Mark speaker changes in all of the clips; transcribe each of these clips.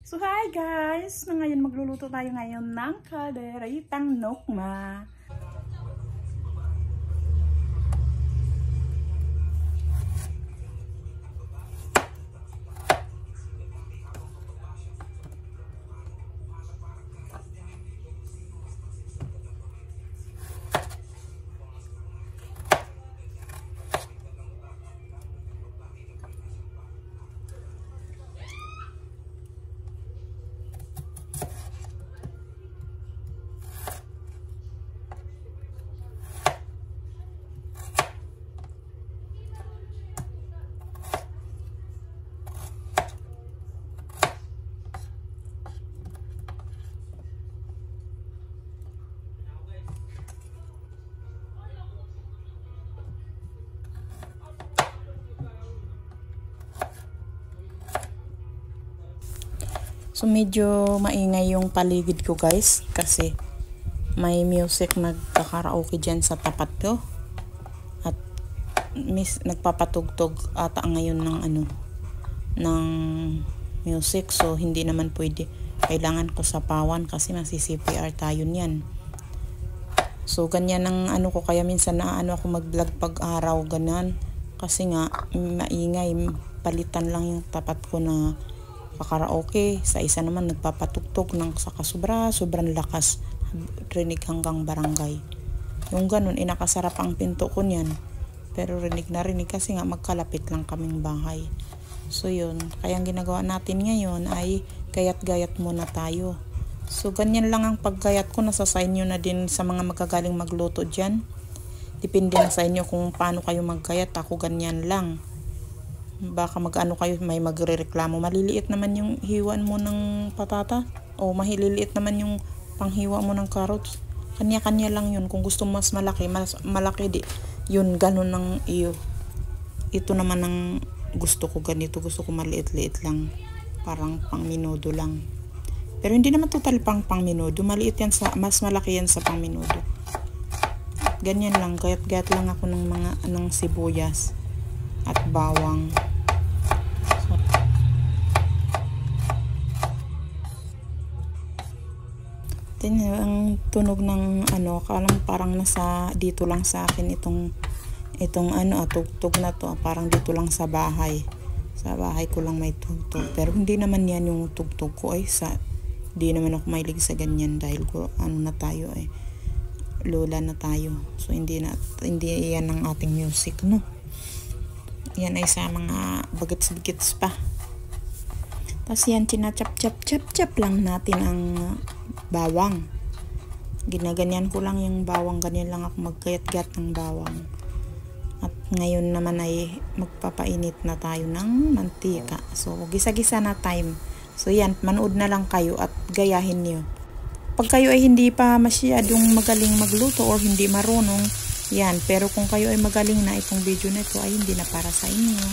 Speaker 1: So hi guys! Ngayon magluluto tayo ngayon ng kalderitang nokma. So medyo maingay yung paligid ko guys kasi may music nagkakaraoke dyan sa tapat ko at nagpapatugtog ata ngayon ng music, so hindi naman pwede, kailangan ko sapawan kasi masi-CPR tayo niyan. So ganyan ang ko, kaya minsan na ako mag-vlog pag araw ganan kasi nga maingay, palitan lang yung tapat ko na karaoke, sa isa naman nagpapatugtog ng saka sobrang lakas, rinig hanggang barangay. Yung ganun, inakasarap ang pinto ko niyan, pero rinig na rinig kasi nga magkalapit lang kaming bahay. So yun, kaya ang ginagawa natin ngayon ay gayat-gayat muna tayo. So ganyan lang ang paggayat ko, nasa sa inyo na din sa mga magagaling magluto dyan. Depende na sa inyo kung paano kayo maggayat, ako ganyan lang. Baka kayo, may magrereklamo, maliliit naman yung hiwan mo ng patata o mahililiit naman yung panghiwa mo ng carrots. Kanya-kanya lang yun. Kung gusto mas malaki di yun, ganun ng iyo. Ito naman ang gusto ko, ganito, gusto ko maliit-liit lang, parang pang minudo lang. Pero hindi naman total pang minudo, maliit yan, mas malaki yan sa pang minudo. Ganyan lang, gayat-gayat lang ako ng sibuyas at bawang. Ang tunog ng parang nasa dito lang sa akin itong tugtog na to, parang dito lang sa bahay ko lang may tugtog, pero hindi naman yan yung tugtog ko hindi naman ako mahilig sa ganyan dahil na tayo lola na tayo, so hindi yan ang ating music, no. Yan ay sa mga bagets pa. Tapos yan, chap lang natin ang bawang. Ginaganyan ko lang yung bawang, ganyan lang ako maggayat-gayat ng bawang. At ngayon naman ay magpapainit na tayo ng mantika. So gisa-gisa na time. So yan, manood na lang kayo at gayahin niyo. Pag kayo ay hindi pa masyadong magaling magluto or hindi marunong, yan. Pero kung kayo ay magaling na, itong video na ito ay hindi na para sa inyo.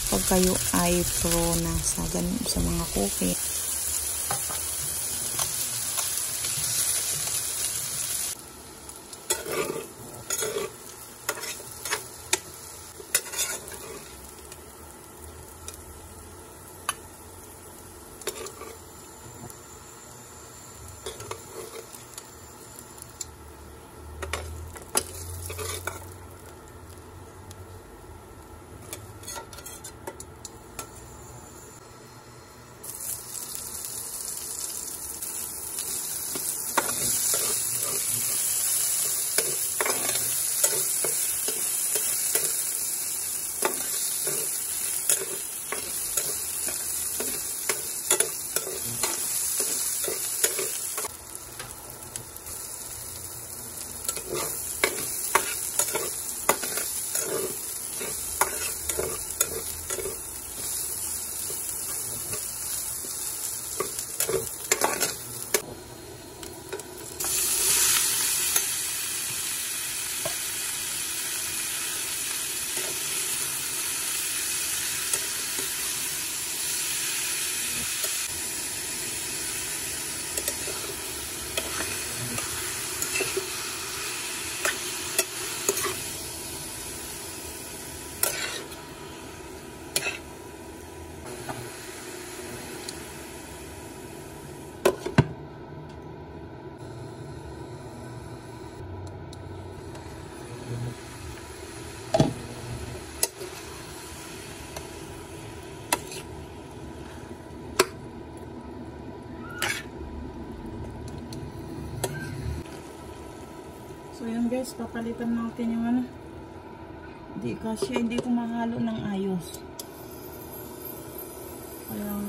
Speaker 1: Pag kayo ay pro na sa mga cooking. So yun guys, papalitan natin yung ano. Kasi hindi ko mahalo ng ayos. Kaya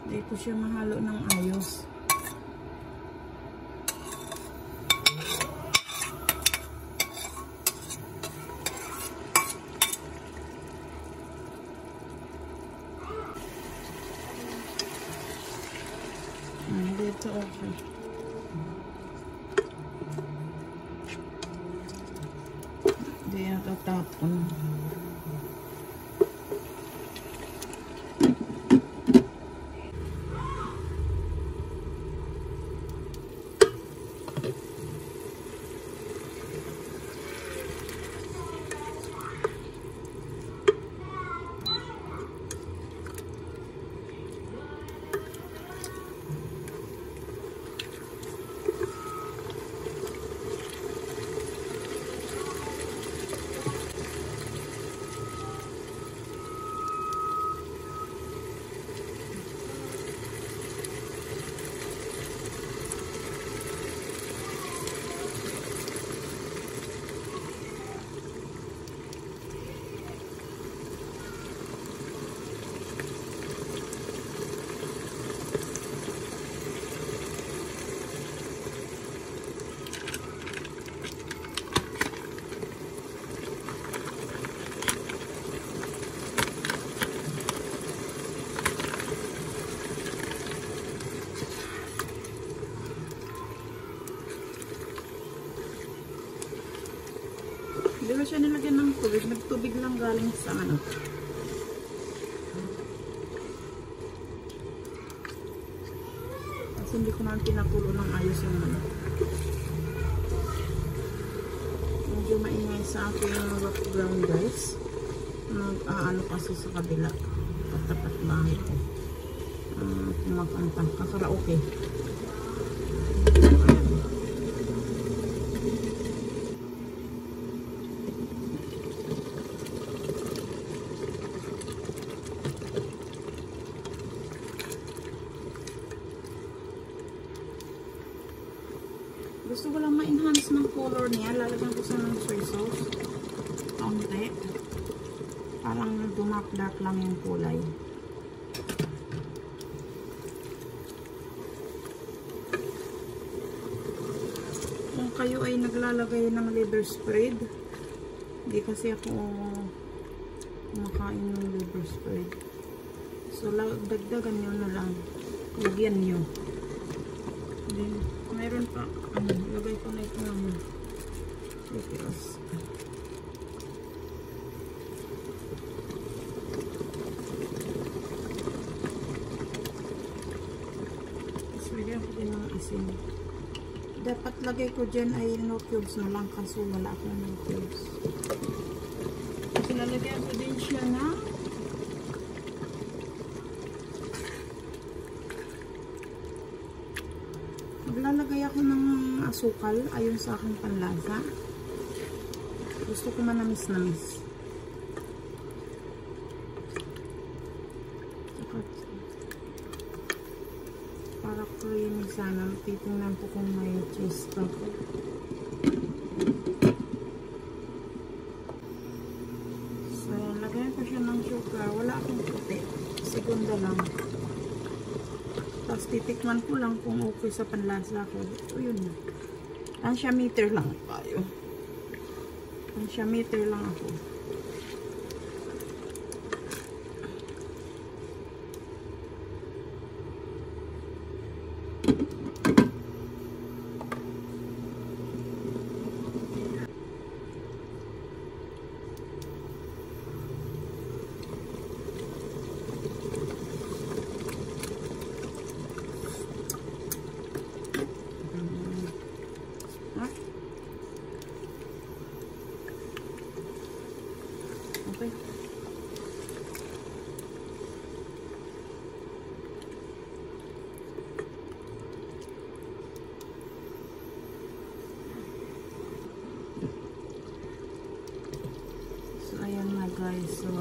Speaker 1: hindi ko siya mahalo ng ayos. Dito okay. Hindi yata tapon. Hindi ko siya nilagyan ng tubig. Nagtubig lang galing sa ano. Kasi hindi ko naman pinakulo ng ayos yung ano. Medyo maingay sa akin yung background guys. Nag-aano kasi sa kabila. Patapat bahay ko. Kumakanta. Kakaraoke. Gusto ko lang ma-enhance ng color niya. Lalagyan ko sa ng soy sauce. Kaunti. Parang dumakdak lang yung kulay. Kung kayo ay naglalagay ng liver spread, hindi kasi ako kumakain ng liver spread. So, dagdagan nyo na lang. Lagyan nyo. Then, mayroon pa, lagay ko na ito naman. Tapos lagyan ko din ng asin. Dapat lagay ko dyan ay no cubes na lang kasi wala akong no cubes. Kasi lalagyan ko din siya na maglalagay ako ng asukal ayon sa aking panlasa. Gusto ko manamis-namis. Para creamy sana. Titingnan ko kung may cheese pa ko. So, lagyan ko siya ng sugar. Wala akong puti. Segunda lang. Tapos titikman ko lang kung okay sa panlasa ko. So, yun na. Tansya-meter lang tayo. Tansya-meter lang ako. Okay. So, ayan na guys. So,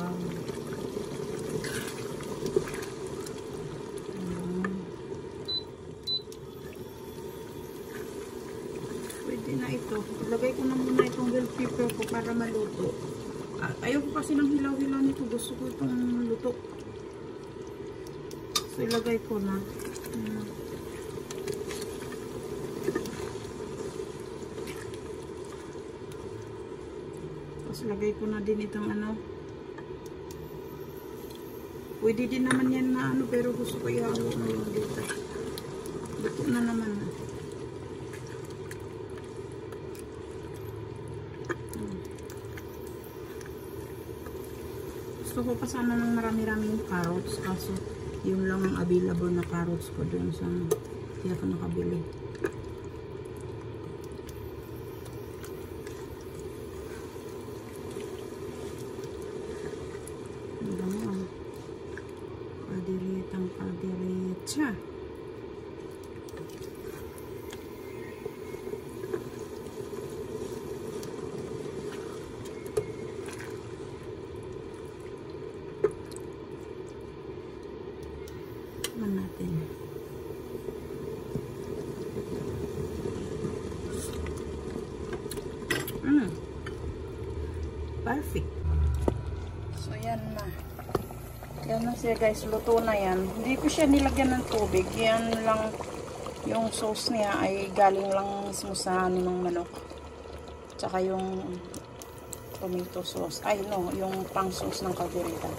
Speaker 1: ito. Ilagay ko na muna itong bell pepper ko para maluto. Ayoko kasi ng hilaw-hilaw nito. Gusto ko itong luto. So, ilagay ko na. Tapos, ilagay ko na din itong ano. Pwede din naman yan na ano, pero gusto ko ihalo na yung dito. Luto na naman na. Gusto ko pa sana ng marami-raming carrots kasi yun lang ang available na carrots ko dun sa hindi ako nakabili. Ang dami ang kadiritang kadiritsa. Natin. Perfect. So yan na. Yan na siya guys, luto na yan. Hindi ko siya nilagyan ng tubig. Yan lang yung sauce niya ay galing lang mismo sa ano ng manok. Tsaka yung tomato sauce. Ay no, yung pang sauce ng kaldereta.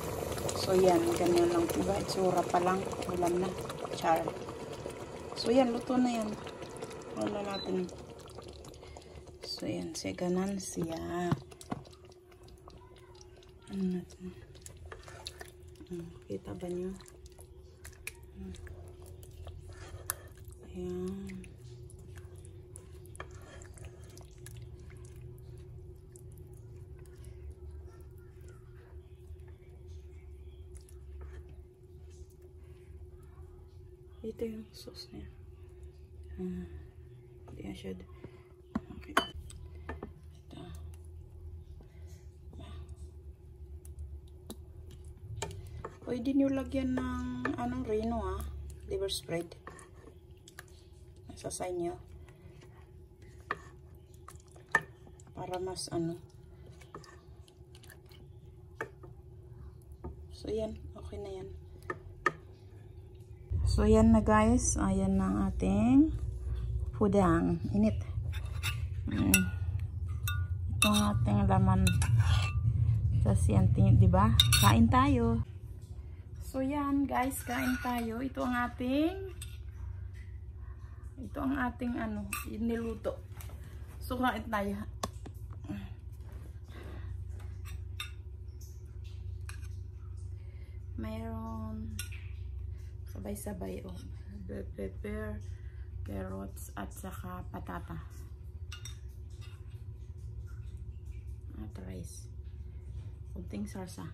Speaker 1: So yan, ganyan lang. Diba? Itsura pa lang. Ulam na. Char. So yan, luto na yan. Ano natin. So yan, siganan siya. Ano natin. Kita ba nyo? Ayan. Ito yung sauce niya. Hindi na siya. Okay. Ito. Pwede nyo lagyan ng anong reno liver spread. Nasa sign nyo. Para mas ano. So yan. Okay na yan. So, yan na guys. Ayan na ang ating pudang. Init. Ito ang ating laman. Tapos yan, diba? Kain tayo. So, yan guys. Kain tayo. Ito ang ating ano, niluto. So, kain tayo. Mayroon sabay-sabay bell pepper, carrots at saka patata at rice, kunting sarsa.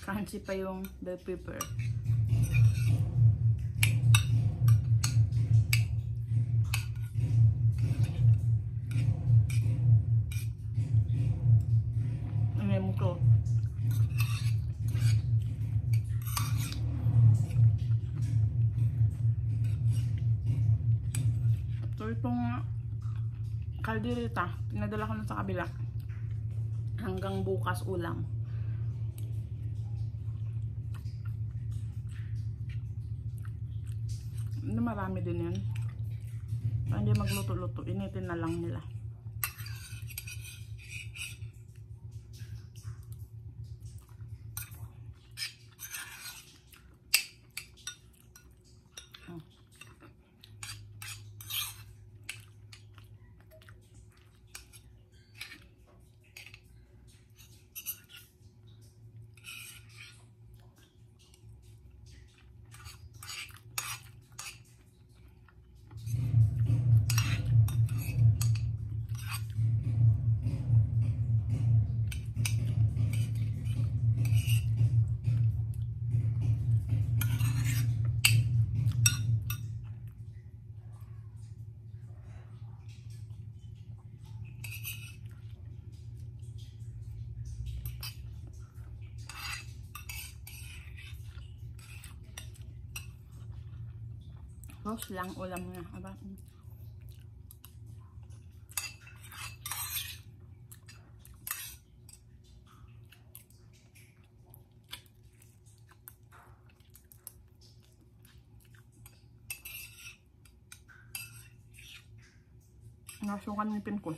Speaker 1: Crunchy pa yung bell pepper. Ano mo to? So itong kaldereta, pinadala ko na sa kabila. Hanggang bukas ulam. Marami din yan. Hindi magluto-luto. Initin na lang nila.
Speaker 2: Tapos lang ulam niya. Aba. Nasukan ngipin ko.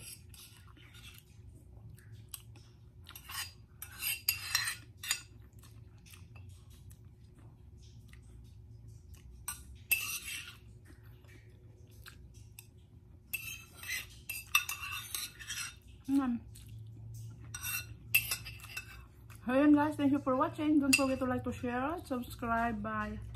Speaker 2: Ayan guys, thank you for watching. Don't forget to like, to share, subscribe. Bye.